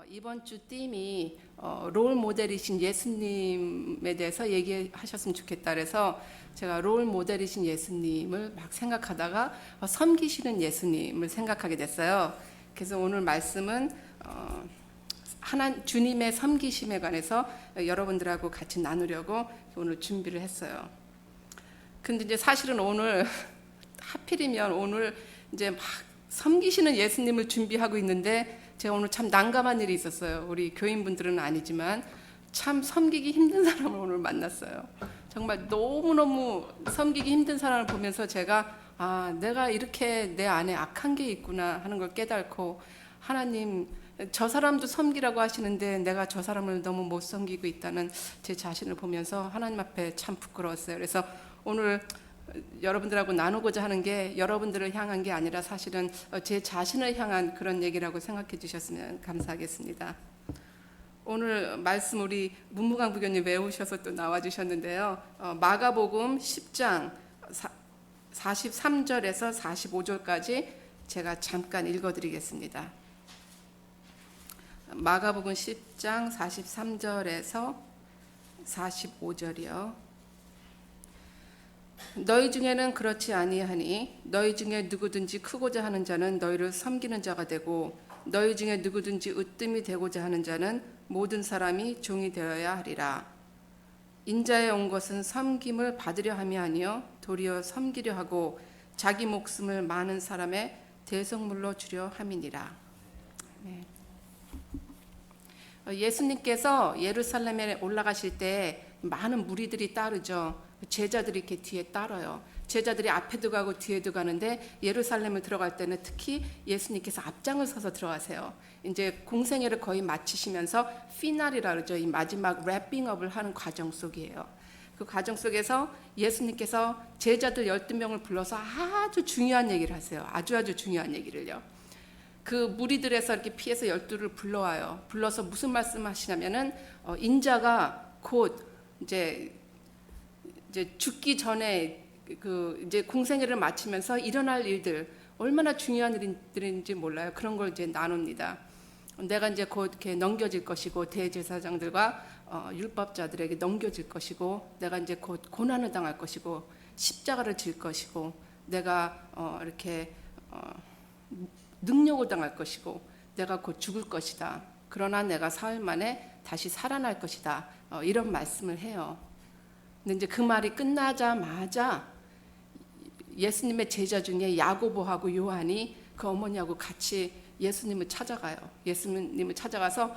이번 주 팀이 롤 모델이신 예수님에 대해서 얘기하셨으면 좋겠다 그래서 제가 롤 모델이신 예수님을 막 생각하다가 섬기시는 예수님을 생각하게 됐어요. 그래서 오늘 말씀은 주님의 섬기심에 관해서 여러분들하고 같이 나누려고 오늘 준비를 했어요. 근데 이제 사실은 오늘 하필이면 오늘 이제 막 섬기시는 예수님을 준비하고 있는데 제가 오늘 참 난감한 일이 있었어요. 우리 교인분들은 아니지만 참 섬기기 힘든 사람을 오늘 만났어요. 정말 너무너무 섬기기 힘든 사람을 보면서 제가 내가 이렇게 내 안에 악한 게 있구나 하는 걸 깨닫고, 하나님, 저 사람도 섬기라고 하시는데 내가 저 사람을 너무 못 섬기고 있다는 제 자신을 보면서 하나님 앞에 참 부끄러웠어요. 그래서 오늘 여러분들하고 나누고자 하는 게 여러분들을 향한 게 아니라 사실은 제 자신을 향한 그런 얘기라고 생각해 주셨으면 감사하겠습니다. 오늘 말씀 우리 문무강 부교님 외우셔서 또 나와 주셨는데요. 마가복음 10장 43절에서 45절까지 제가 잠깐 읽어드리겠습니다. 마가복음 10장 43절에서 45절이요. 너희 중에는 그렇지 아니하니 너희 중에 누구든지 크고자 하는 자는 너희를 섬기는 자가 되고 너희 중에 누구든지 으뜸이 되고자 하는 자는 모든 사람이 종이 되어야 하리라. 인자에 온 것은 섬김을 받으려 함이 아니요 도리어 섬기려 하고 자기 목숨을 많은 사람의 대속물로 주려 함이니라. 네. 예수님께서 예루살렘에 올라가실 때 많은 무리들이 따르죠. 제자들이 이렇게 뒤에 따라요. 제자들이 앞에도 가고 뒤에도 가는데 예루살렘을 들어갈 때는 특히 예수님께서 앞장을 서서 들어가세요. 이제 공생애를 거의 마치시면서 피날이라 그러죠. 이 마지막 랩핑업을 하는 과정 속이에요. 그 과정 속에서 예수님께서 제자들 12명을 불러서 아주 중요한 얘기를 하세요. 아주 중요한 얘기를요. 그 무리들에서 이렇게 피해서 12를 불러와요. 불러서 무슨 말씀하시냐면은 인자가 곧 이제 죽기 전에 그 이제 공생애를 마치면서 일어날 일들, 얼마나 중요한 일들인지 몰라요. 그런 걸 이제 나눕니다. 내가 이제 곧 이렇게 넘겨질 것이고 대제사장들과 율법자들에게 넘겨질 것이고, 내가 이제 곧 고난을 당할 것이고 십자가를 질 것이고, 내가 이렇게 능욕을 당할 것이고, 내가 곧 죽을 것이다. 그러나 내가 사흘 만에 다시 살아날 것이다. 이런 말씀을 해요. 근데 이제 그 말이 끝나자마자 예수님의 제자 중에 야고보하고 요한이 그 어머니하고 같이 예수님을 찾아가요. 예수님을 찾아가서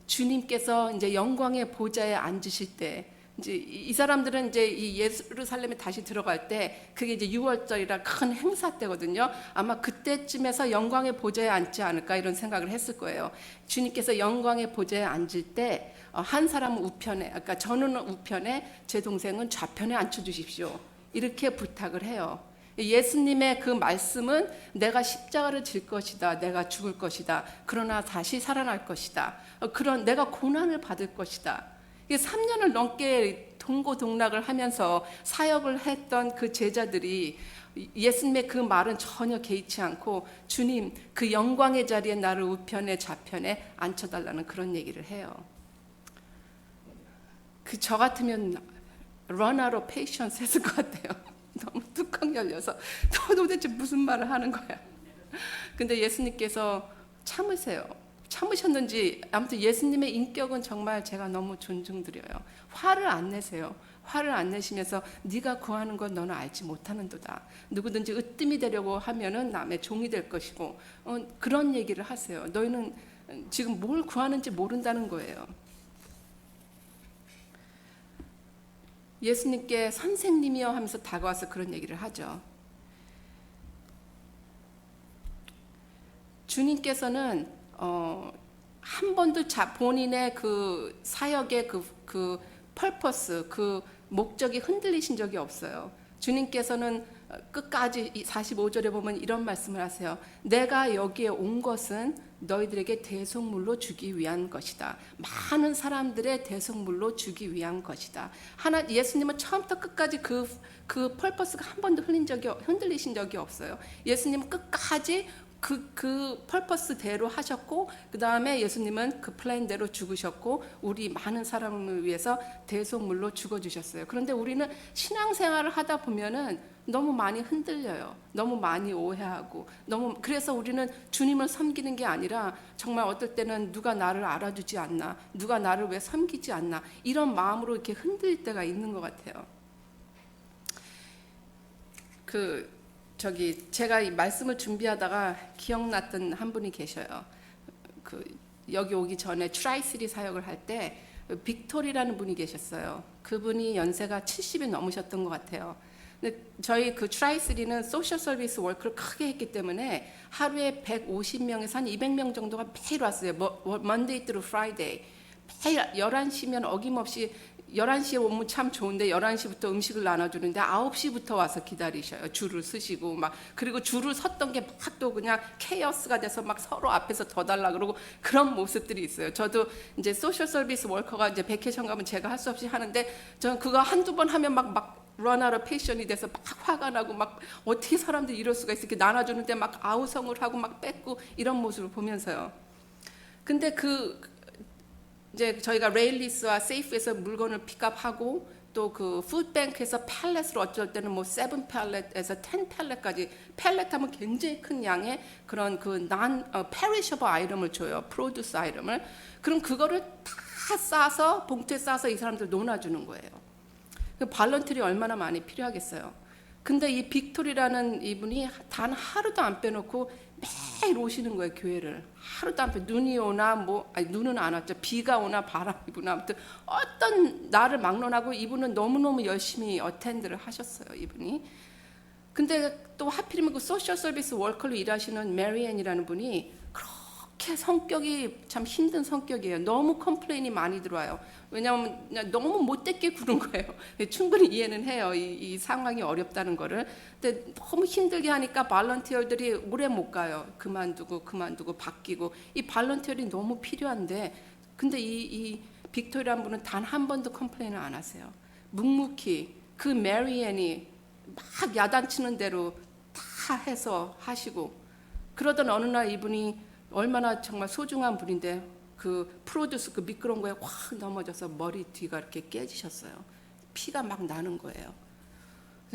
주님께서 이제 영광의 보좌에 앉으실 때, 이제 이 사람들은 이제 이 예루살렘에 다시 들어갈 때 그게 이제 6월절이라 큰 행사 때거든요. 아마 그때쯤에서 영광의 보좌에 앉지 않을까 이런 생각을 했을 거예요. 주님께서 영광의 보좌에 앉을 때 한 사람은 우편에, 그러니까 저는 우편에, 제 동생은 좌편에 앉혀주십시오. 이렇게 부탁을 해요. 예수님의 그 말씀은 내가 십자가를 질 것이다, 내가 죽을 것이다, 그러나 다시 살아날 것이다, 그런 내가 고난을 받을 것이다. 3년을 넘게 동고동락을 하면서 사역을 했던 그 제자들이 예수님의 그 말은 전혀 개의치 않고 주님 그 영광의 자리에 나를 우편에 좌편에 앉혀달라는 그런 얘기를 해요. 저 같으면 run out of patience 했을 것 같아요. 너무 뚜껑 열려서 도대체 무슨 말을 하는 거야. 근데 예수님께서 참으셨는지 아무튼 예수님의 인격은 정말 제가 너무 존중드려요. 화를 안 내세요. 화를 안 내시면서 네가 구하는 건 너는 알지 못하는도다. 누구든지 으뜸이 되려고 하면은 남의 종이 될 것이고 그런 얘기를 하세요. 너희는 지금 뭘 구하는지 모른다는 거예요. 예수님께 선생님이여 하면서 다가와서 그런 얘기를 하죠. 주님께서는 한 번도 본인의 그 사역의 그 펄퍼스, 그 목적이 흔들리신 적이 없어요. 주님께서는 끝까지 45절에 보면 이런 말씀을 하세요. 내가 여기에 온 것은 너희들에게 대속물로 주기 위한 것이다. 많은 사람들의 대속물로 주기 위한 것이다. 예수님은 처음부터 끝까지 그 펄퍼스가 한 번도 흔들리신 적이 없어요. 예수님은 끝까지 그 펄퍼스대로 하셨고, 그 다음에 예수님은 그 플랜대로 죽으셨고, 우리 많은 사람을 위해서 대속물로 죽어주셨어요. 그런데 우리는 신앙생활을 하다 보면은 너무 많이 흔들려요. 너무 많이 오해하고, 그래서 우리는 주님을 섬기는 게 아니라 정말 어떨 때는 누가 나를 알아주지 않나, 누가 나를 왜 섬기지 않나, 이런 마음으로 이렇게 흔들릴 때가 있는 것 같아요. 제가 이 말씀을 준비하다가 기억났던 한 분이 계셔요. 여기 오기 전에 트라이시리 사역을 할 때 빅토리라는 분이 계셨어요. 그분이 연세가 70이 넘으셨던 것 같아요. 근데 저희 그 트라이시리는 소셜 서비스 워크를 크게 했기 때문에 하루에 150명에서 한 200명 정도가 매일 왔어요. Monday through Friday. 매일 11시면 어김없이 11시에 오면 참 좋은데 11시부터 음식을 나눠주는데 9시부터 와서 기다리셔요. 줄을 서시고 막, 그리고 줄을 섰던 게 막 또 그냥 케이어스가 돼서 막 서로 앞에서 더 달라 그러고 그런 모습들이 있어요. 저도 이제 소셜 서비스 워커가 이제 베케이션 가면 제가 할 수 없이 하는데 저는 그거 한두 번 하면 막 런아웃 패션이 돼서 막 화가 나고 막 어떻게 사람들이 이럴 수가 있어, 이렇게 나눠주는데 막 아우성을 하고 막 뺏고 이런 모습을 보면서요. 근데 이제 저희가 레일리스와 세이프에서 물건을 픽업하고 또 그 푸드뱅크에서 팔렛으로 어쩔 때는 뭐 7 팔렛에서 10 팔렛까지, 팔렛하면 굉장히 큰 양의 그런 그 페리셔블 아이템을 줘요. 프로듀스 아이템을. 그럼 그거를 다 싸서 봉투에 싸서 이 사람들 놓아주는 거예요. 그 발런티리 얼마나 많이 필요하겠어요. 근데 이 빅토리라는 이분이 단 하루도 안 빼놓고 매일 오시는 거예요, 교회를. 하루도 안 빼. 눈이 오나 눈은 안 왔죠. 비가 오나 바람이 부나 아무튼 어떤 날을 막론하고 이분은 너무너무 열심히 어텐드를 하셨어요, 이분이. 근데 또 하필이면 그 소셜 서비스 워커로 일하시는 메리앤이라는 분이 그렇게 성격이 참 힘든 성격이에요. 너무 컴플레인이 많이 들어와요. 왜냐하면 너무 못되게 구는 거예요. 충분히 이해는 해요. 이 상황이 어렵다는 거를. 근데 너무 힘들게 하니까 발런티어들이 오래 못 가요. 그만두고 바뀌고. 이 발런티어들이 너무 필요한데, 근데 이 빅토리라는 분은 단 한 번도 컴플레인을 안 하세요. 묵묵히 그 메리앤이 막 야단치는 대로 다 해서 하시고, 그러던 어느 날 이분이 얼마나 정말 소중한 분인데 그 프로듀스 그 미끄러운 거에 확 넘어져서 머리 뒤가 이렇게 깨지셨어요. 피가 막 나는 거예요.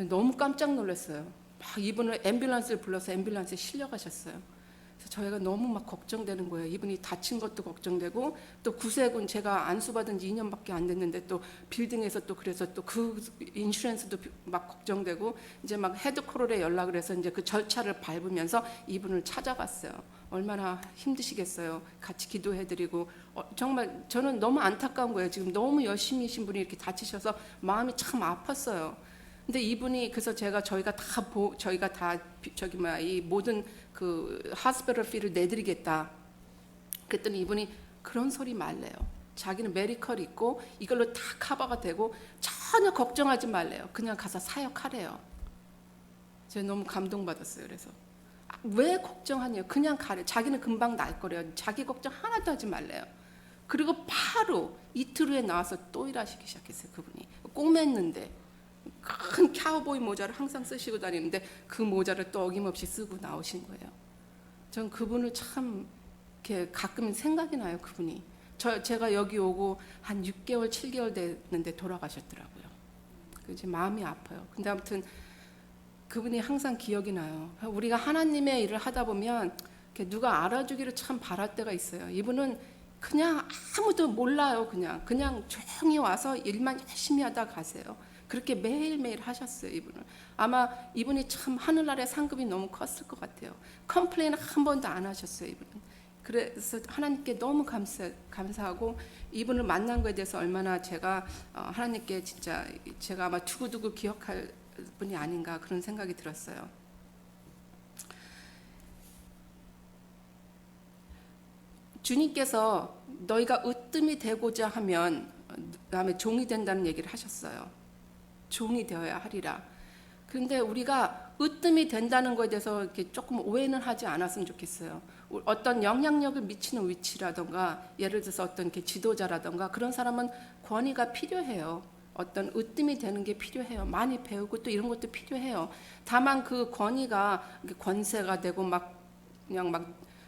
너무 깜짝 놀랐어요. 막 이분을 앰뷸런스를 불러서 앰뷸런스에 실려가셨어요. 그래서 저희가 너무 막 걱정되는 거예요. 이분이 다친 것도 걱정되고, 또 구세군 제가 안수받은 지 2년밖에 안 됐는데 또 빌딩에서 또 그래서 또 그 인슈런스도 막 걱정되고, 이제 막 헤드코럴에 연락을 해서 이제 그 절차를 밟으면서 이분을 찾아갔어요. 얼마나 힘드시겠어요. 같이 기도해드리고, 정말 저는 너무 안타까운 거예요. 지금 너무 열심히신 분이 이렇게 다치셔서 마음이 참 아팠어요. 근데 이분이, 그래서 저희가 다 이 모든 그 하스피털 피를 내드리겠다. 그랬더니 이분이 그런 소리 말래요. 자기는 메디컬 있고 이걸로 다 커버가 되고 전혀 걱정하지 말래요. 그냥 가서 사역하래요. 제가 너무 감동받았어요. 그래서 왜 걱정하냐요? 그냥 가래. 자기는 금방 날 거래요. 자기 걱정 하나도 하지 말래요. 그리고 바로 이틀 후에 나와서 또 일하시기 시작했어요. 그분이 꼬맸는데 큰 카우보이 모자를 항상 쓰시고 다니는데 그 모자를 또 어김없이 쓰고 나오신 거예요. 전 그분을 참 이렇게 가끔 생각이 나요. 그분이. 제가 여기 오고 한 6개월, 7개월 됐는데 돌아가셨더라고요. 이제 마음이 아파요. 근데 아무튼 그분이 항상 기억이 나요. 우리가 하나님의 일을 하다 보면 누가 알아주기를 참 바랄 때가 있어요. 이분은 그냥 아무도 몰라요. 그냥 조용히 와서 일만 열심히 하다 가세요. 그렇게 매일매일 하셨어요. 이분은. 아마 이분이 참 하늘나라의 상급이 너무 컸을 것 같아요. 컴플레인 한 번도 안 하셨어요. 이분은. 그래서 하나님께 너무 감사하고, 이분을 만난 거에 대해서 얼마나 제가 하나님께 진짜 제가 아마 두고두고 기억할 분이 아닌가 그런 생각이 들었어요. 주님께서 너희가 으뜸이 되고자 하면 다음에 종이 된다는 얘기를 하셨어요. 종이 되어야 하리라. 그런데 우리가 으뜸이 된다는 것에 대해서 이렇게 조금 오해는 하지 않았으면 좋겠어요. 어떤 영향력을 미치는 위치라던가, 예를 들어서 어떤 이렇게 지도자라던가 그런 사람은 권위가 필요해요. 어떤 으뜸이 되는 게 필요해요. 많이 배우고 또 이런 것도 필요해요. 다만 그 권위가 권세가 되고 막 그냥 막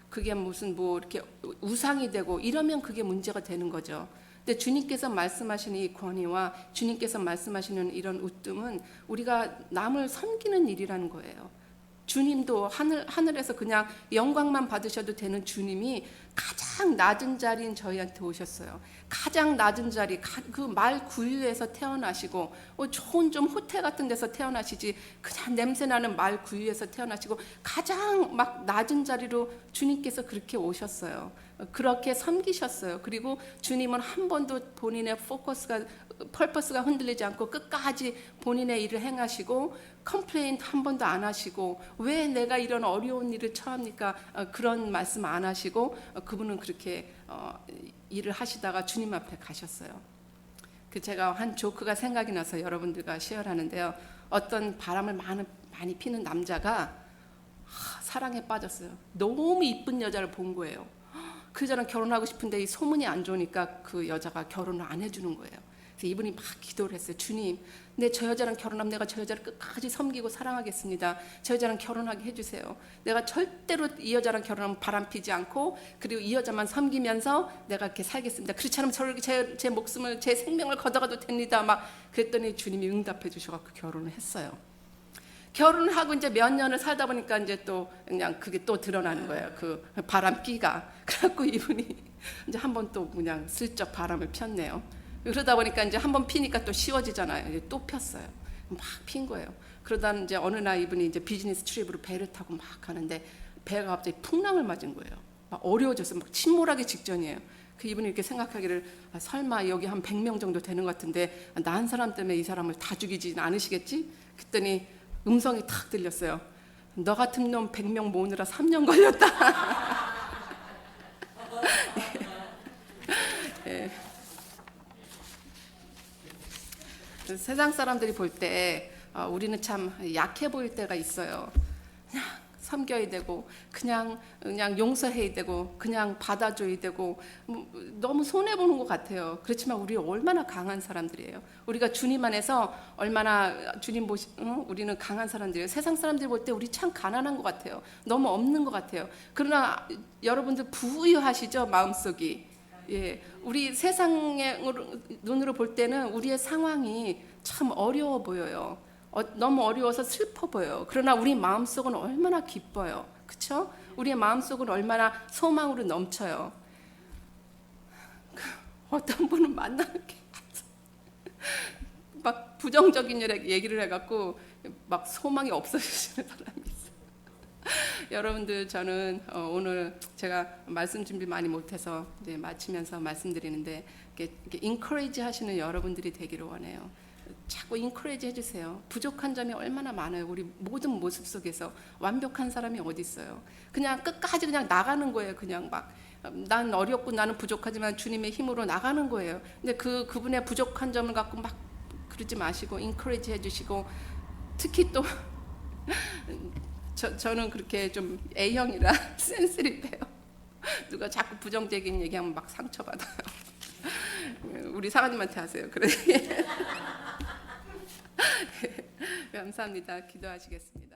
그게 무슨 뭐 이렇게 우상이 되고 이러면 그게 문제가 되는 거죠. 근데 주님께서 말씀하시는 이 권위와 주님께서 말씀하시는 이런 우뜸은 우리가 남을 섬기는 일이라는 거예요. 주님도 하늘에서 그냥 영광만 받으셔도 되는 주님이 가장 낮은 자리인 저희한테 오셨어요. 가장 낮은 자리, 그 말 구유에서 태어나시고, 좋은 좀 호텔 같은 데서 태어나시지, 그냥 냄새나는 말 구유에서 태어나시고, 가장 막 낮은 자리로 주님께서 그렇게 오셨어요. 그렇게 섬기셨어요. 그리고 주님은 한 번도 본인의 펄퍼스가 흔들리지 않고 끝까지 본인의 일을 행하시고 컴플레인 한 번도 안 하시고, 왜 내가 이런 어려운 일을 처합니까? 그런 말씀 안 하시고 그분은 그렇게 일을 하시다가 주님 앞에 가셨어요. 제가 한 조크가 생각이 나서 여러분들과 쉐어하는데요. 어떤 바람을 많이 피는 남자가 사랑에 빠졌어요. 너무 이쁜 여자를 본 거예요. 그 여자랑 결혼하고 싶은데 이 소문이 안 좋으니까 그 여자가 결혼을 안 해주는 거예요. 그래서 이분이 막 기도를 했어요. 주님, 저 여자랑 결혼하면 내가 저 여자를 끝까지 섬기고 사랑하겠습니다. 저 여자랑 결혼하게 해주세요. 내가 절대로 이 여자랑 결혼하면 바람피지 않고, 그리고 이 여자만 섬기면서 내가 이렇게 살겠습니다. 그렇지 않으면 저렇게 제 목숨을, 제 생명을 걷어가도 됩니다. 막 그랬더니 주님이 응답해 주셔서 결혼을 했어요. 결혼을 하고 이제 몇 년을 살다 보니까 이제 또 그냥 그게 또 드러나는 거예요. 그 바람기가. 그래갖고 이분이 이제 한번 또 그냥 슬쩍 바람을 폈네요. 그러다 보니까 이제 한번 피니까 또 쉬워지잖아요. 이제 또 폈어요. 막 핀 거예요. 그러다 이제 어느 날 이분이 이제 비즈니스 트립으로 배를 타고 막 가는데 배가 갑자기 풍랑을 맞은 거예요. 막 어려워져서 막 침몰하기 직전이에요. 그 이분이 이렇게 생각하기를, 설마 여기 한 100명 정도 되는 것 같은데 나 한 사람 때문에 이 사람을 다 죽이진 않으시겠지? 그랬더니 음성이 탁 들렸어요. 너 같은 놈 100명 모으느라 3년 걸렸다. 예. 세상 사람들이 볼 때 우리는 참 약해 보일 때가 있어요. 그냥 섬겨야 되고, 그냥 용서해야 되고, 그냥 받아줘야 되고, 너무 손해 보는 것 같아요. 그렇지만 우리 얼마나 강한 사람들이에요. 우리가 주님 안에서 얼마나 우리는 강한 사람들이에요. 세상 사람들이 볼 때 우리 참 가난한 것 같아요. 너무 없는 것 같아요. 그러나 여러분들 부유하시죠, 마음속이. 예, 우리 세상의 눈으로 볼 때는 우리의 상황이 참 어려워 보여요. 너무 어려워서 슬퍼 보여요. 그러나 우리 마음속은 얼마나 기뻐요. 그렇죠? 우리의 마음속은 얼마나 소망으로 넘쳐요. 어떤 분은 만나는 게 막 부정적인 얘기를 해갖고 막 소망이 없어지시는 사람이 있어요. 여러분들, 저는 오늘 제가 말씀 준비 많이 못해서 이제 마치면서 말씀드리는데, 이렇게 인커리지 하시는 여러분들이 되기를 원해요. 자꾸 인커리지 해주세요. 부족한 점이 얼마나 많아요. 우리 모든 모습 속에서 완벽한 사람이 어디 있어요. 그냥 끝까지 그냥 나가는 거예요. 그냥 막 난 어렵고 나는 부족하지만 주님의 힘으로 나가는 거예요. 근데 그분의 부족한 점을 갖고 막 그러지 마시고 인커리지 해주시고, 특히 또 저는 그렇게 좀 A형이라 센스리해요. 누가 자꾸 부정적인 얘기하면 막 상처받아요. 우리 사관님한테 하세요. 그래. 감사합니다. 기도하시겠습니다.